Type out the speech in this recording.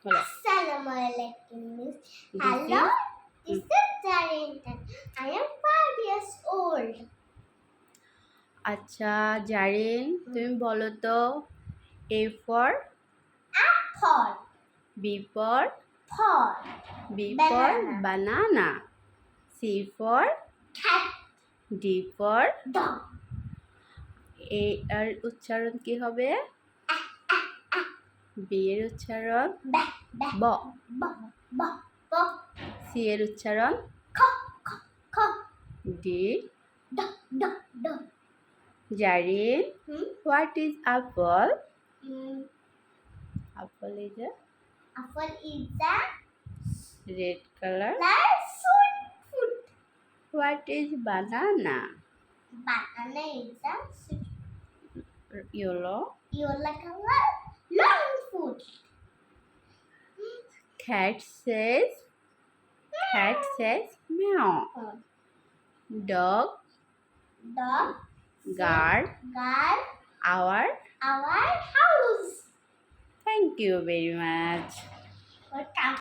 বলো। Assalamualaikum, miss. This Hello, is- this is Darrington. I am 5 years old. আচ্ছা জারিন, তুমি বলো তো A for Apple. B for Banana. banana, C for Cat. D for Dog. A এর উচ্চারণ কি হবে? B এর উচ্চারণ Bat. ব, B. C এর উচ্চারণ C. D। D. Zarin, what is apple? Apple is a Apple is a red color. fruit. What is banana? Banana is a Yellow. yellow color long fruit. Cat says meow. Dog guard our our house. Thank you very much. Welcome.